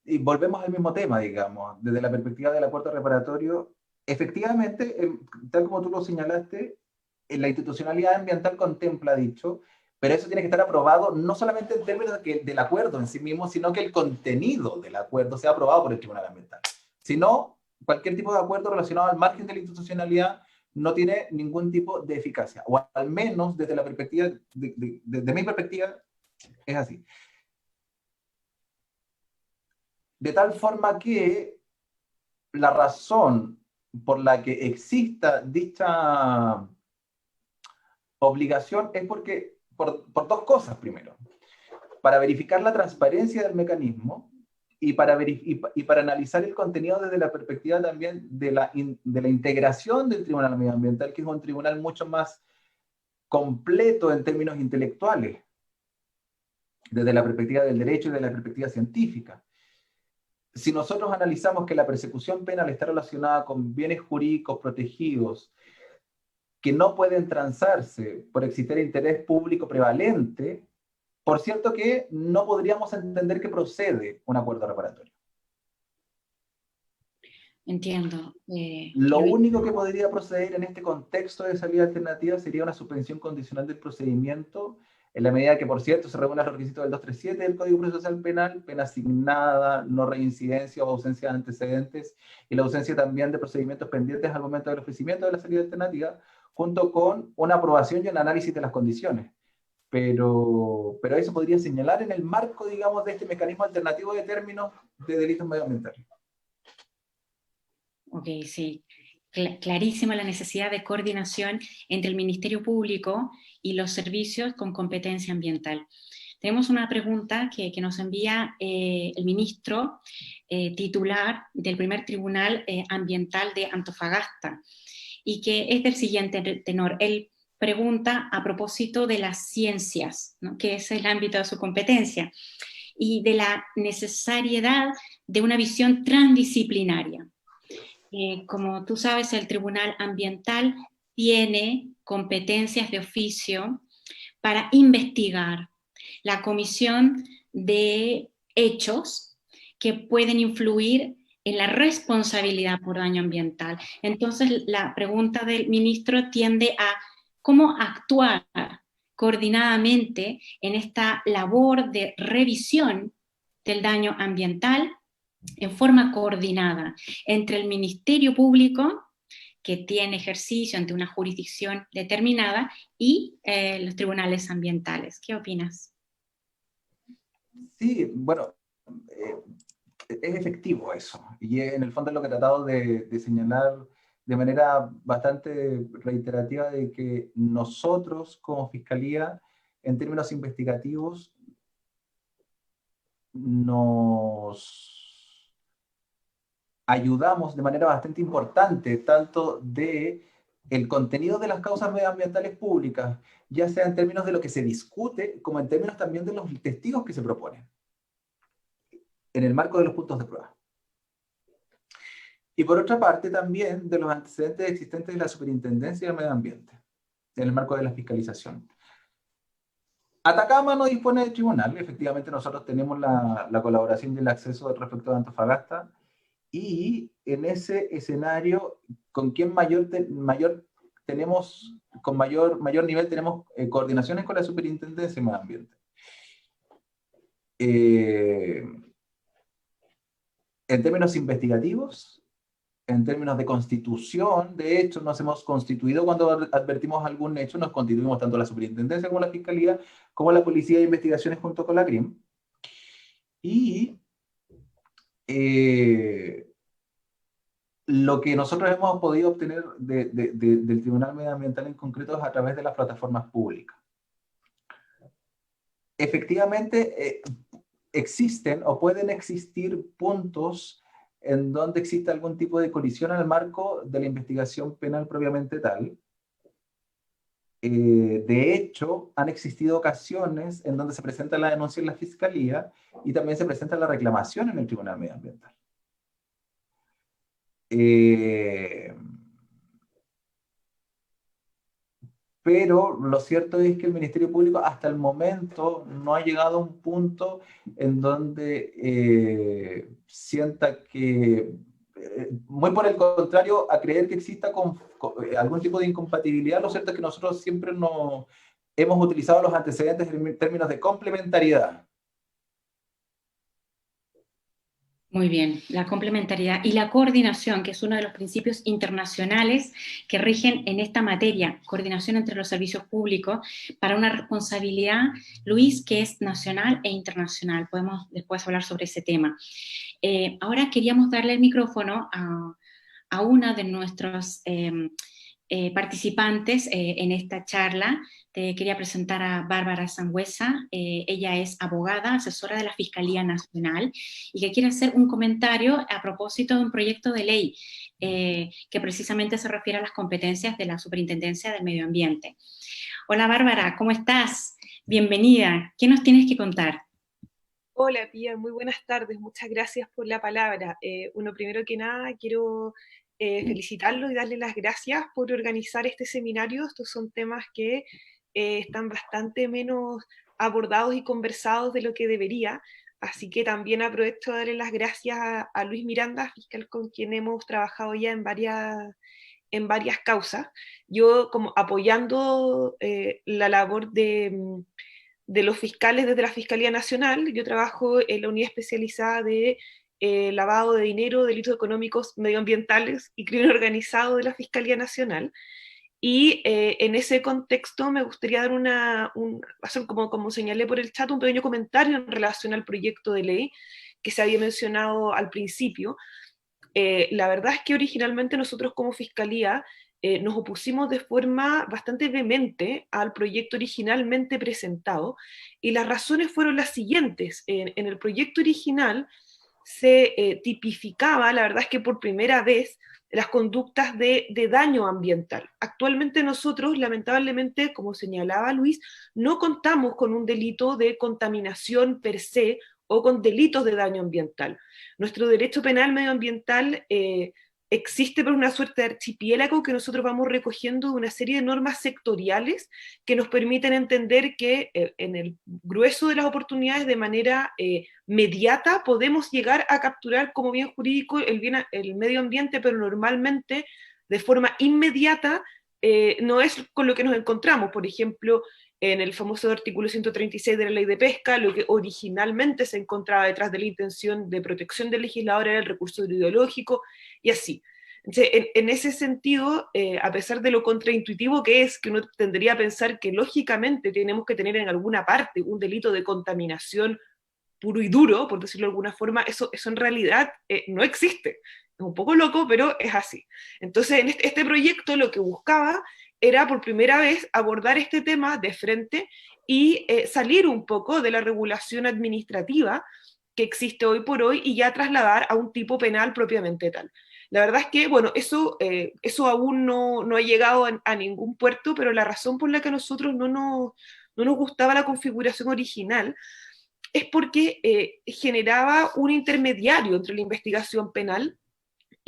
y volvemos al mismo tema, digamos, desde la perspectiva del acuerdo reparatorio, efectivamente, tal como tú lo señalaste, la institucionalidad ambiental contempla dicho, pero eso tiene que estar aprobado no solamente en términos del acuerdo en sí mismo, sino que el contenido del acuerdo sea aprobado por el Tribunal Ambiental. Si no, cualquier tipo de acuerdo relacionado al margen de la institucionalidad no tiene ningún tipo de eficacia, o al menos desde la perspectiva, desde mi perspectiva, es así. De tal forma que la razón por la que exista dicha obligación es porque, por dos cosas primero. Para verificar la transparencia del mecanismo y para analizar el contenido desde la perspectiva también de la integración del Tribunal Medioambiental, que es un tribunal mucho más completo en términos intelectuales, desde la perspectiva del derecho y de la perspectiva científica. Si nosotros analizamos que la persecución penal está relacionada con bienes jurídicos protegidos que no pueden transarse por existir interés público prevalente, por cierto que no podríamos entender que procede un acuerdo reparatorio. Entiendo. Lo único que podría proceder en este contexto de salida alternativa sería una suspensión condicional del procedimiento En la medida que, por cierto, se regulan los requisitos del 237 del Código Procesal Penal, pena asignada, no reincidencia o ausencia de antecedentes, y la ausencia también de procedimientos pendientes al momento del ofrecimiento de la salida alternativa, junto con una aprobación y un análisis de las condiciones. Pero eso podría señalar en el marco, digamos, de este mecanismo alternativo de términos de delitos medioambientales. Ok, sí. Clarísima la necesidad de coordinación entre el Ministerio Público y los servicios con competencia ambiental. Tenemos una pregunta que nos envía el ministro titular del primer Tribunal Ambiental de Antofagasta, y que es del siguiente tenor. Él pregunta a propósito de las ciencias, ¿no?, que es el ámbito de su competencia, y de la necesariedad de una visión transdisciplinaria. Como tú sabes, el Tribunal Ambiental tiene competencias de oficio para investigar la comisión de hechos que pueden influir en la responsabilidad por daño ambiental. Entonces, la pregunta del ministro tiende a cómo actuar coordinadamente en esta labor de revisión del daño ambiental en forma coordinada entre el Ministerio Público, que tiene ejercicio ante una jurisdicción determinada, y los tribunales ambientales. ¿Qué opinas? Sí, bueno, es efectivo eso, y en el fondo es lo que he tratado de señalar de manera bastante reiterativa, de que nosotros como Fiscalía, en términos investigativos, nos ayudamos de manera bastante importante, tanto de el contenido de las causas medioambientales públicas, ya sea en términos de lo que se discute, como en términos también de los testigos que se proponen, en el marco de los puntos de prueba. Y por otra parte también de los antecedentes existentes de la Superintendencia del Medio Ambiente, en el marco de la fiscalización. Atacama no dispone de tribunal, efectivamente nosotros tenemos la colaboración y el acceso respecto de Antofagasta, y en ese escenario, ¿con quién mayor tenemos, con mayor nivel tenemos coordinaciones con la Superintendencia de Medio Ambiente? En términos investigativos, en términos de constitución, de hecho, nos hemos constituido cuando advertimos algún hecho, nos constituimos tanto la Superintendencia como la Fiscalía, como la Policía de Investigaciones junto con la CRIM. Y lo que nosotros hemos podido obtener del Tribunal Medioambiental en concreto es a través de las plataformas públicas. Efectivamente, existen o pueden existir puntos en donde existe algún tipo de colisión en el marco de la investigación penal propiamente tal. De hecho, han existido ocasiones en donde se presenta la denuncia en la Fiscalía y también se presenta la reclamación en el Tribunal Medioambiental. Pero lo cierto es que el Ministerio Público hasta el momento no ha llegado a un punto en donde sienta que, muy por el contrario, a creer que exista algún tipo de incompatibilidad. Lo cierto es que nosotros siempre hemos utilizado los antecedentes en términos de complementariedad. Muy bien, la complementariedad y la coordinación, que es uno de los principios internacionales que rigen en esta materia, coordinación entre los servicios públicos para una responsabilidad, Luis, que es nacional e internacional. Podemos después hablar sobre ese tema. Ahora queríamos darle el micrófono a una de nuestros participantes en esta charla. Quería presentar a Bárbara Sangüesa. Ella es abogada, asesora de la Fiscalía Nacional, y que quiere hacer un comentario a propósito de un proyecto de ley que precisamente se refiere a las competencias de la Superintendencia del Medio Ambiente. Hola Bárbara, ¿cómo estás? Bienvenida. ¿Qué nos tienes que contar? Hola Pía, muy buenas tardes, muchas gracias por la palabra. Primero que nada quiero felicitarlo y darle las gracias por organizar este seminario. Estos son temas que están bastante menos abordados y conversados de lo que debería, así que también aprovecho de darle las gracias a Luis Miranda, fiscal con quien hemos trabajado ya en varias causas. Yo como apoyando la labor de los fiscales desde la Fiscalía Nacional. Yo trabajo en la unidad especializada de lavado de dinero, delitos económicos, medioambientales y crimen organizado de la Fiscalía Nacional. Y en ese contexto me gustaría dar hacer como señalé por el chat, un pequeño comentario en relación al proyecto de ley que se había mencionado al principio. La verdad es que originalmente nosotros como Fiscalía nos opusimos de forma bastante vehemente al proyecto originalmente presentado, y las razones fueron las siguientes. En el proyecto original se tipificaba, la verdad es que por primera vez, las conductas de daño ambiental. Actualmente nosotros, lamentablemente, como señalaba Luis, no contamos con un delito de contaminación per se o con delitos de daño ambiental. Nuestro derecho penal medioambiental existe por una suerte de archipiélago que nosotros vamos recogiendo de una serie de normas sectoriales que nos permiten entender que en el grueso de las oportunidades, de manera mediata, podemos llegar a capturar como bien jurídico el medio ambiente, pero normalmente de forma inmediata no es con lo que nos encontramos. Por ejemplo, en el famoso artículo 136 de la Ley de Pesca, lo que originalmente se encontraba detrás de la intención de protección del legislador era el recurso hidrológico, y así. Entonces, en ese sentido, a pesar de lo contraintuitivo que es, que uno tendría a pensar que lógicamente tenemos que tener en alguna parte un delito de contaminación puro y duro, por decirlo de alguna forma, eso en realidad no existe. Es un poco loco, pero es así. Entonces, en este proyecto lo que buscaba era por primera vez abordar este tema de frente y salir un poco de la regulación administrativa que existe hoy por hoy y ya trasladar a un tipo penal propiamente tal. La verdad es que, bueno, eso aún no ha llegado a ningún puerto, pero la razón por la que a nosotros no nos gustaba la configuración original es porque generaba un intermediario entre la investigación penal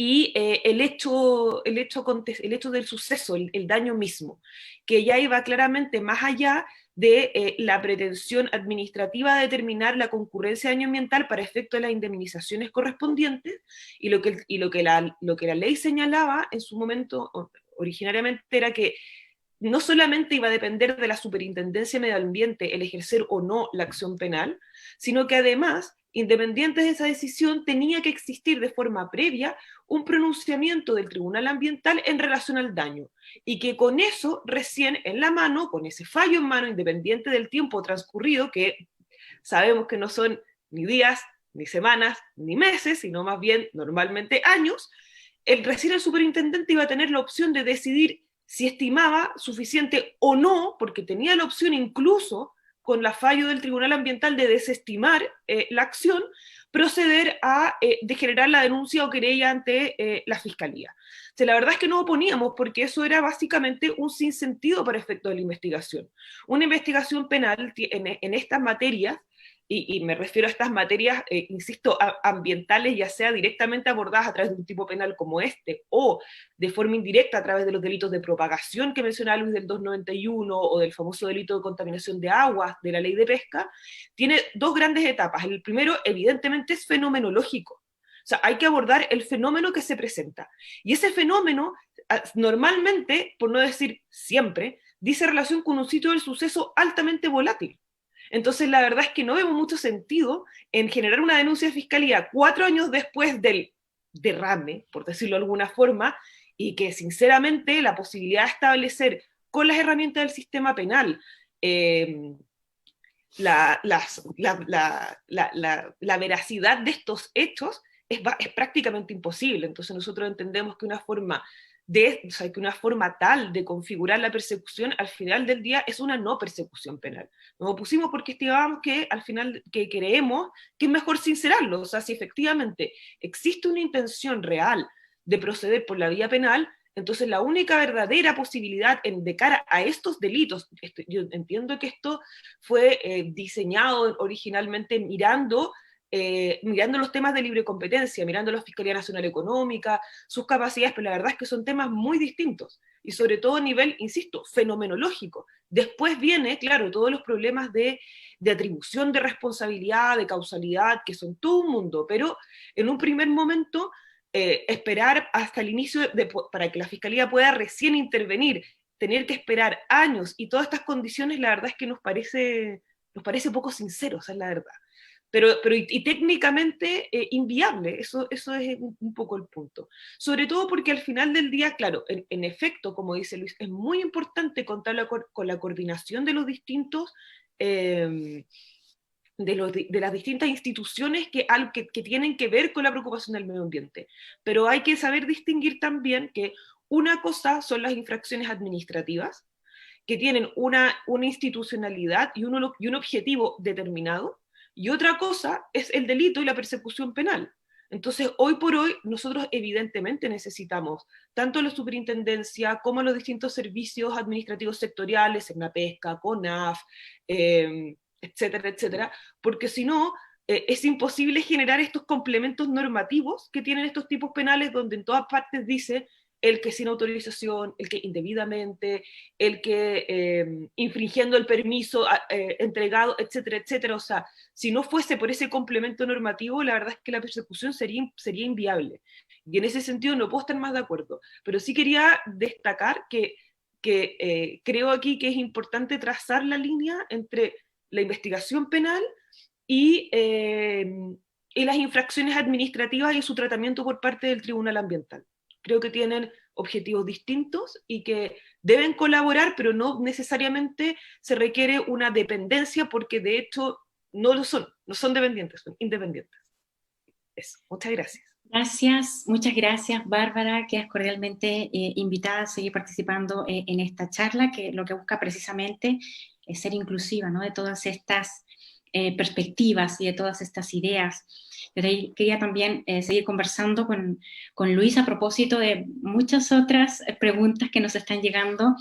y el hecho del suceso, el daño mismo, que ya iba claramente más allá de la pretensión administrativa de determinar la concurrencia de daño ambiental para efecto de las indemnizaciones correspondientes, y lo que la ley señalaba en su momento, originariamente, era que no solamente iba a depender de la Superintendencia de Medio Ambiente el ejercer o no la acción penal, sino que además, independiente de esa decisión, tenía que existir de forma previa un pronunciamiento del Tribunal Ambiental en relación al daño, y que con eso, recién en la mano, con ese fallo en mano, independiente del tiempo transcurrido, que sabemos que no son ni días, ni semanas, ni meses, sino más bien normalmente años, recién el superintendente iba a tener la opción de decidir si estimaba suficiente o no, porque tenía la opción incluso con la fallo del Tribunal Ambiental de desestimar la acción, proceder a generar la denuncia o querella ante la Fiscalía. O sea, la verdad es que no oponíamos porque eso era básicamente un sinsentido para efectos de la investigación. Una investigación penal en estas materias, y me refiero a estas materias, insisto, ambientales, ya sea directamente abordadas a través de un tipo penal como este, o de forma indirecta a través de los delitos de propagación que mencionaba Luis del 291, o del famoso delito de contaminación de aguas de la Ley de Pesca, tiene dos grandes etapas. El primero, evidentemente, es fenomenológico. O sea, hay que abordar el fenómeno que se presenta. Y ese fenómeno, normalmente, por no decir siempre, dice relación con un sitio del suceso altamente volátil. Entonces, la verdad es que no vemos mucho sentido en generar una denuncia de fiscalía 4 años después del derrame, por decirlo de alguna forma, y que sinceramente la posibilidad de establecer con las herramientas del sistema penal la veracidad de estos hechos es prácticamente imposible. Entonces nosotros entendemos que una forma tal de configurar la persecución al final del día es una no persecución penal. Nos opusimos porque estimábamos que al final, que creemos que es mejor sincerarlo. O sea, si efectivamente existe una intención real de proceder por la vía penal, entonces la única verdadera posibilidad de cara a estos delitos, yo entiendo que esto fue diseñado originalmente mirando los temas de libre competencia, mirando la Fiscalía Nacional Económica, sus capacidades, pero la verdad es que son temas muy distintos, y sobre todo a nivel, insisto, fenomenológico. Después viene, claro, todos los problemas de atribución de responsabilidad, de causalidad, que son todo un mundo, pero en un primer momento, esperar hasta el inicio para que la Fiscalía pueda recién intervenir, tener que esperar años y todas estas condiciones, la verdad es que nos nos parece poco sincero, esa es la verdad. Y técnicamente inviable, eso es un poco el punto. Sobre todo porque al final del día, claro, en efecto, como dice Luis, es muy importante contar con la coordinación de los distintos, de las distintas instituciones que tienen que ver con la preocupación del medio ambiente. Pero hay que saber distinguir también que una cosa son las infracciones administrativas, que tienen una institucionalidad y un objetivo determinado, y otra cosa es el delito y la persecución penal. Entonces, hoy por hoy, nosotros evidentemente necesitamos tanto la superintendencia como los distintos servicios administrativos sectoriales, Pesca, CONAF, etcétera, etcétera, porque si no, es imposible generar estos complementos normativos que tienen estos tipos penales, donde en todas partes dice el que sin autorización, el que indebidamente, el que infringiendo el permiso entregado, etcétera, etcétera. O sea, si no fuese por ese complemento normativo, la verdad es que la persecución sería inviable. Y en ese sentido no puedo estar más de acuerdo. Pero sí quería destacar que creo aquí que es importante trazar la línea entre la investigación penal y las infracciones administrativas y su tratamiento por parte del Tribunal Ambiental. Creo que tienen objetivos distintos y que deben colaborar, pero no necesariamente se requiere una dependencia, porque de hecho no son dependientes, son independientes. Eso, muchas gracias. Gracias, muchas gracias, Bárbara. Quedas cordialmente invitada a seguir participando en esta charla, que lo que busca precisamente es ser inclusiva, ¿no?, de todas estas perspectivas y de todas estas ideas. Pero ahí quería también seguir conversando con Luis a propósito de muchas otras preguntas que nos están llegando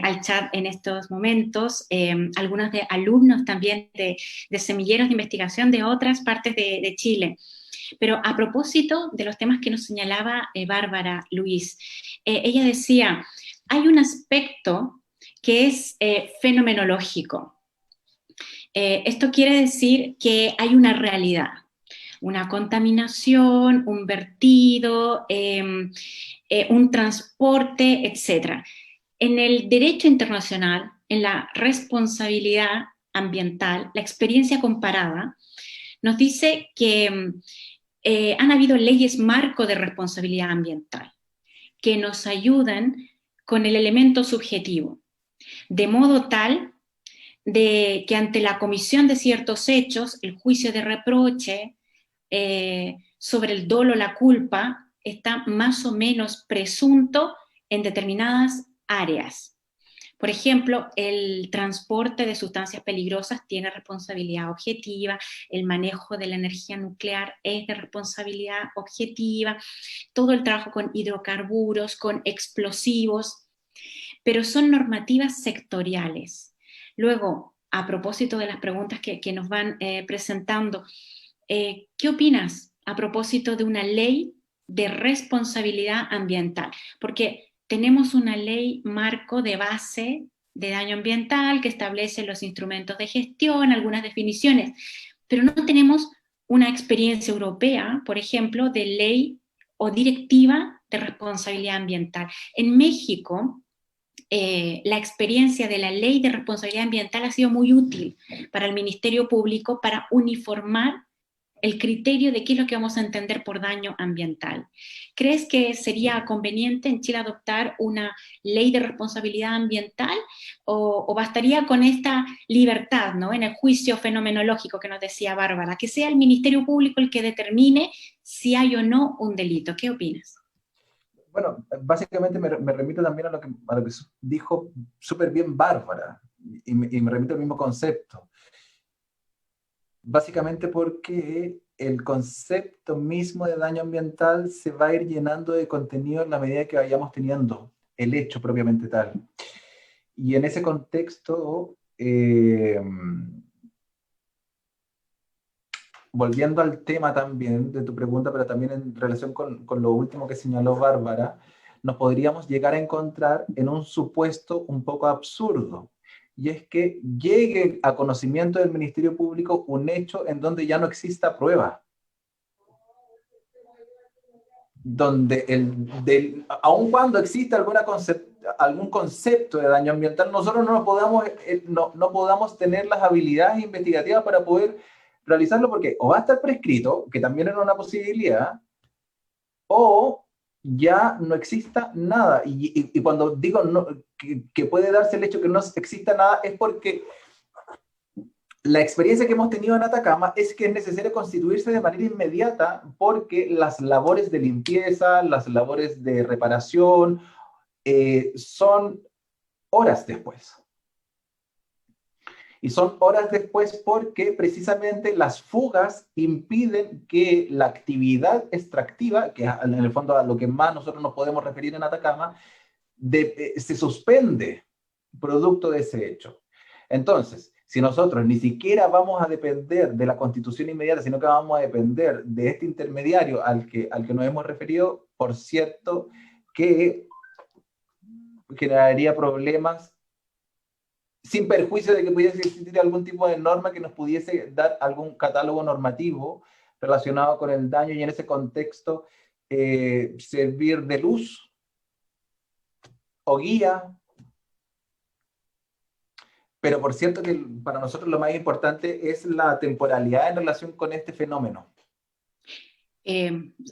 al chat en estos momentos, algunas de alumnos también de semilleros de investigación de otras partes de Chile. Pero a propósito de los temas que nos señalaba Bárbara, Luis, ella decía, hay un aspecto que es fenomenológico. Esto quiere decir que hay una realidad, una contaminación, un vertido, un transporte, etc. En el derecho internacional, en la responsabilidad ambiental, la experiencia comparada nos dice que han habido leyes marco de responsabilidad ambiental que nos ayudan con el elemento subjetivo, de modo tal de que ante la comisión de ciertos hechos, el juicio de reproche sobre el dolo, la culpa, está más o menos presunto en determinadas áreas. Por ejemplo, el transporte de sustancias peligrosas tiene responsabilidad objetiva, el manejo de la energía nuclear es de responsabilidad objetiva, todo el trabajo con hidrocarburos, con explosivos, pero son normativas sectoriales. Luego, a propósito de las preguntas que nos van presentando, ¿qué opinas a propósito de una ley de responsabilidad ambiental? Porque tenemos una ley marco de base de daño ambiental que establece los instrumentos de gestión, algunas definiciones, pero no tenemos una experiencia europea, por ejemplo, de ley o directiva de responsabilidad ambiental. En México, la experiencia de la ley de responsabilidad ambiental ha sido muy útil para el Ministerio Público para uniformar el criterio de qué es lo que vamos a entender por daño ambiental. ¿Crees que sería conveniente en Chile adoptar una ley de responsabilidad ambiental o bastaría con esta libertad, ¿no?, en el juicio fenomenológico que nos decía Bárbara, que sea el Ministerio Público el que determine si hay o no un delito? ¿Qué opinas? Bueno, básicamente me remito también a lo que dijo súper bien Bárbara, y me remito al mismo concepto. Básicamente porque el concepto mismo de daño ambiental se va a ir llenando de contenido en la medida que vayamos teniendo el hecho propiamente tal. Y en ese contexto, volviendo al tema también de tu pregunta, pero también en relación con lo último que señaló Bárbara, nos podríamos llegar a encontrar en un supuesto un poco absurdo. Y es que llegue a conocimiento del Ministerio Público un hecho en donde ya no exista prueba. Donde aun cuando exista alguna algún concepto de daño ambiental, nosotros no podamos tener las habilidades investigativas para poder realizarlo, porque o va a estar prescrito, que también era una posibilidad, o ya no exista nada. Y cuando digo que puede darse el hecho que no exista nada, es porque la experiencia que hemos tenido en Atacama es que es necesario constituirse de manera inmediata, porque las labores de limpieza, las labores de reparación, son horas después. Y son horas después porque precisamente las fugas impiden que la actividad extractiva, que en el fondo a lo que más nosotros nos podemos referir en Atacama, se suspende producto de ese hecho. Entonces, si nosotros ni siquiera vamos a depender de la constitución inmediata, sino que vamos a depender de este intermediario al que nos hemos referido, por cierto, que generaría problemas, sin perjuicio de que pudiese existir algún tipo de norma que nos pudiese dar algún catálogo normativo relacionado con el daño, y en ese contexto servir de luz o guía. Pero por cierto que para nosotros lo más importante es la temporalidad en relación con este fenómeno.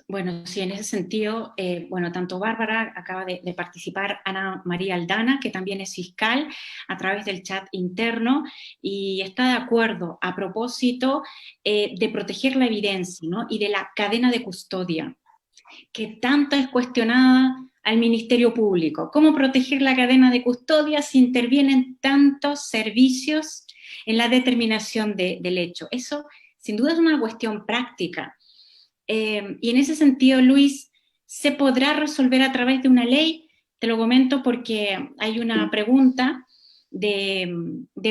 Bueno, sí, en ese sentido, bueno, tanto Bárbara, acaba de participar Ana María Aldana, que también es fiscal, a través del chat interno, y está de acuerdo a propósito de proteger la evidencia, ¿no? Y de la cadena de custodia, que tanto es cuestionada al Ministerio Público. ¿Cómo proteger la cadena de custodia si intervienen tantos servicios en la determinación del hecho? Eso, sin duda, es una cuestión práctica. Y en ese sentido, Luis, ¿se podrá resolver a través de una ley? Te lo comento porque hay una pregunta de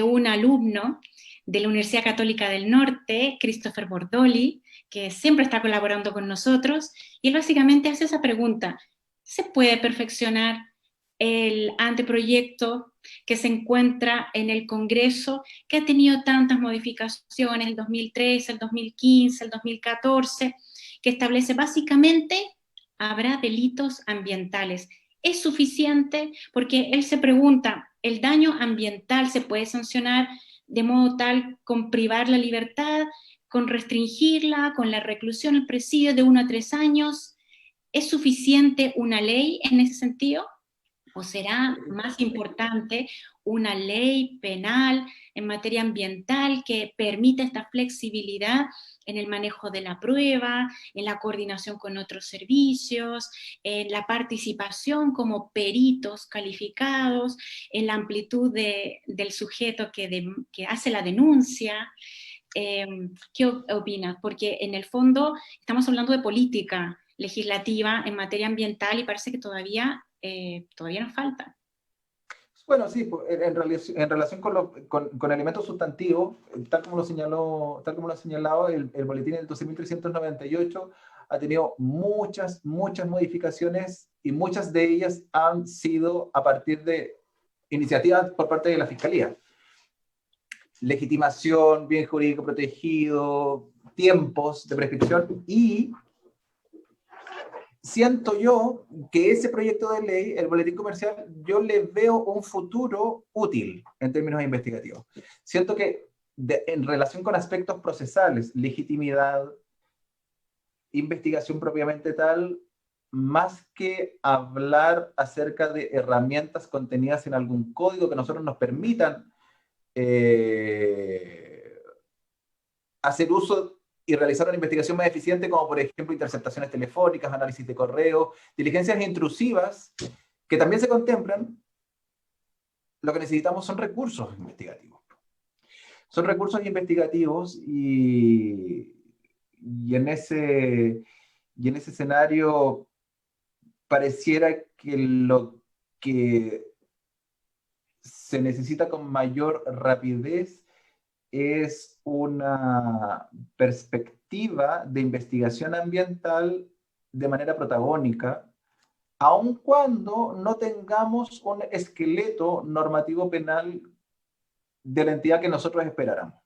un alumno de la Universidad Católica del Norte, Christopher Bordoli, que siempre está colaborando con nosotros, y él básicamente hace esa pregunta: ¿se puede perfeccionar el anteproyecto que se encuentra en el Congreso, que ha tenido tantas modificaciones, el 2013, el 2015, el 2014, que establece básicamente habrá delitos ambientales? ¿Es suficiente? Porque él se pregunta, ¿el daño ambiental se puede sancionar de modo tal con privar la libertad, con restringirla, con la reclusión, el presidio de 1 a 3 años? ¿Es suficiente una ley en ese sentido? ¿O será más importante una ley penal en materia ambiental que permita esta flexibilidad en el manejo de la prueba, en la coordinación con otros servicios, en la participación como peritos calificados, en la amplitud del sujeto que hace la denuncia? ¿Qué opinas? Porque en el fondo estamos hablando de política legislativa en materia ambiental y parece que todavía nos falta. Bueno, sí, en relación con elementos sustantivos, tal como lo ha señalado, el boletín del 12.398 ha tenido muchas modificaciones, y muchas de ellas han sido a partir de iniciativas por parte de la Fiscalía. Legitimación, bien jurídico protegido, tiempos de prescripción, y siento yo que ese proyecto de ley, el boletín comercial, yo le veo un futuro útil en términos investigativos. Siento que en relación con aspectos procesales, legitimidad, investigación propiamente tal, más que hablar acerca de herramientas contenidas en algún código que nosotros nos permitan hacer uso y realizar una investigación más eficiente, como por ejemplo interceptaciones telefónicas, análisis de correo, diligencias intrusivas, que también se contemplan, lo que necesitamos son recursos investigativos. Son recursos investigativos, y en ese escenario pareciera que lo que se necesita con mayor rapidez es una perspectiva de investigación ambiental de manera protagónica, aun cuando no tengamos un esqueleto normativo penal de la entidad que nosotros esperáramos.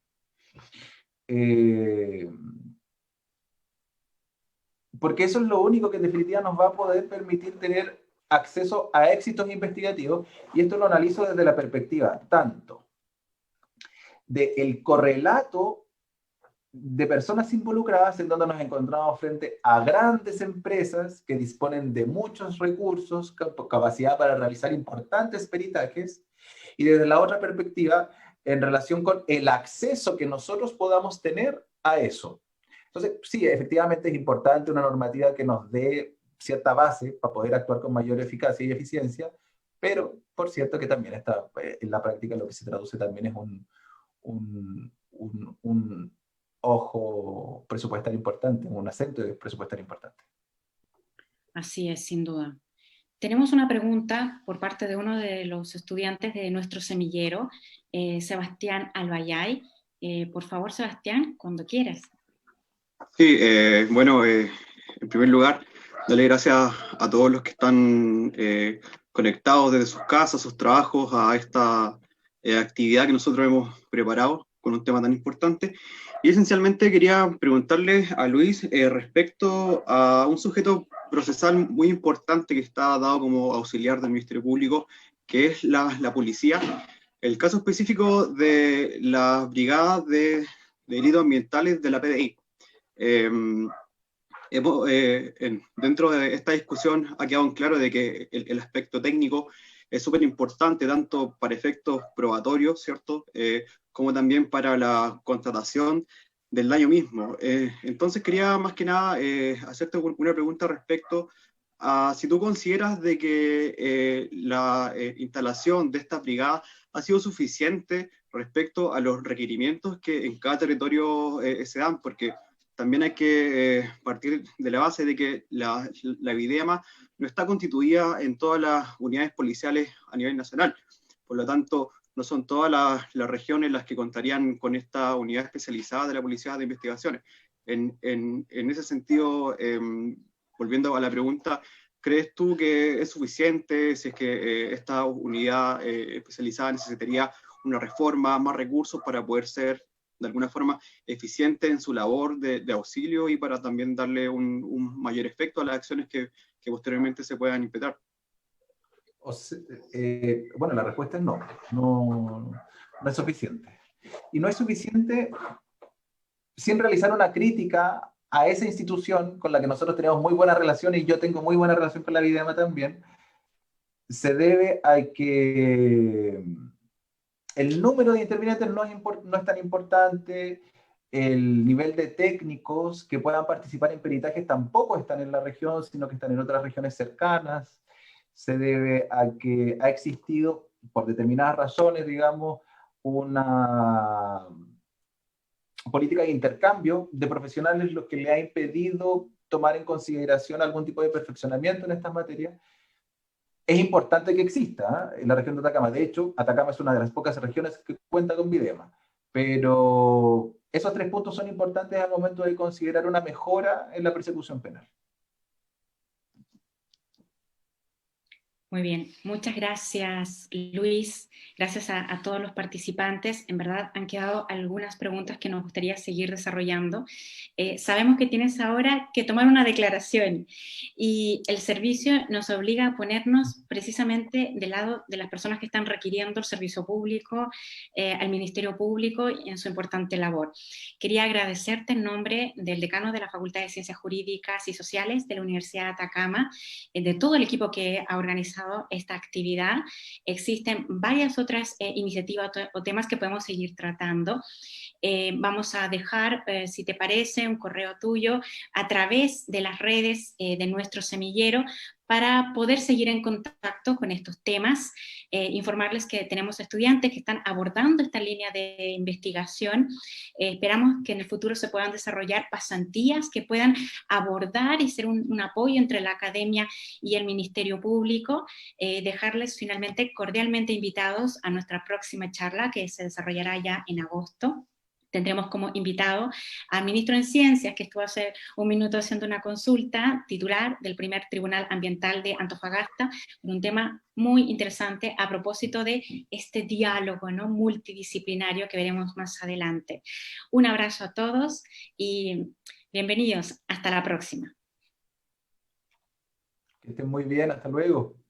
Porque eso es lo único que en definitiva nos va a poder permitir tener acceso a éxitos investigativos, y esto lo analizo desde la perspectiva tanto del correlato de personas involucradas, en donde nos encontramos frente a grandes empresas que disponen de muchos recursos, capacidad para realizar importantes peritajes, y desde la otra perspectiva, en relación con el acceso que nosotros podamos tener a eso. Entonces, sí, efectivamente es importante una normativa que nos dé cierta base para poder actuar con mayor eficacia y eficiencia, pero por cierto que también está, en la práctica lo que se traduce también es un ojo presupuestario importante, un acento presupuestario importante. Así es, sin duda. Tenemos una pregunta por parte de uno de los estudiantes de nuestro semillero, Sebastián Albayay. Por favor, Sebastián, cuando quieras. Sí, bueno, en primer lugar, darle gracias a todos los que están conectados desde sus casas, sus trabajos, a esta actividad que nosotros hemos preparado con un tema tan importante. Y esencialmente quería preguntarle a Luis respecto a un sujeto procesal muy importante que está dado como auxiliar del Ministerio Público, que es la policía. El caso específico de las brigadas de delitos ambientales de la PDI. Dentro de esta discusión ha quedado en claro de que el aspecto técnico es súper importante, tanto para efectos probatorios, ¿cierto? Como también para la constatación del daño mismo. Entonces quería más que nada hacerte una pregunta respecto a si tú consideras de que la instalación de esta brigada ha sido suficiente respecto a los requerimientos que en cada territorio se dan, porque también hay que partir de la base de que la Videma no está constituida en todas las unidades policiales a nivel nacional. Por lo tanto, no son todas las regiones las que contarían con esta unidad especializada de la Policía de Investigaciones. En ese sentido, volviendo a la pregunta, ¿crees tú que es suficiente si es que esta unidad especializada necesitaría una reforma, más recursos para poder ser de alguna forma eficiente en su labor de auxilio y para también darle un mayor efecto a las acciones que posteriormente se puedan implementar? Bueno, la respuesta es no. No es suficiente. Y no es suficiente sin realizar una crítica a esa institución con la que nosotros tenemos muy buena relación, y yo tengo muy buena relación con la Videma también. Se debe a que el número de intervinientes no es tan importante, el nivel de técnicos que puedan participar en peritajes tampoco están en la región, sino que están en otras regiones cercanas. Se debe a que ha existido, por determinadas razones, digamos, una política de intercambio de profesionales, lo que le ha impedido tomar en consideración algún tipo de perfeccionamiento en estas materias. Es importante que exista en la región de Atacama. De hecho, Atacama es una de las pocas regiones que cuenta con Videma. Pero esos 3 puntos son importantes al momento de considerar una mejora en la persecución penal. Muy bien, muchas gracias, Luis. Gracias a todos los participantes. En verdad han quedado algunas preguntas que nos gustaría seguir desarrollando. Sabemos que tienes ahora que tomar una declaración y el servicio nos obliga a ponernos precisamente del lado de las personas que están requiriendo el servicio público, al Ministerio Público en su importante labor. Quería agradecerte en nombre del decano de la Facultad de Ciencias Jurídicas y Sociales de la Universidad de Atacama, de todo el equipo que ha organizado esta actividad. Existen varias otras iniciativas o temas que podemos seguir tratando. Vamos a dejar, si te parece, un correo tuyo a través de las redes de nuestro semillero para poder seguir en contacto con estos temas, informarles que tenemos estudiantes que están abordando esta línea de investigación. Esperamos que en el futuro se puedan desarrollar pasantías que puedan abordar y ser un apoyo entre la academia y el Ministerio Público. Dejarles finalmente cordialmente invitados a nuestra próxima charla que se desarrollará ya en agosto. Tendremos como invitado al ministro en Ciencias, que estuvo hace un minuto haciendo una consulta, titular del primer Tribunal Ambiental de Antofagasta, con un tema muy interesante a propósito de este diálogo, ¿no?, multidisciplinario que veremos más adelante. Un abrazo a todos y bienvenidos. Hasta la próxima. Que estén muy bien. Hasta luego.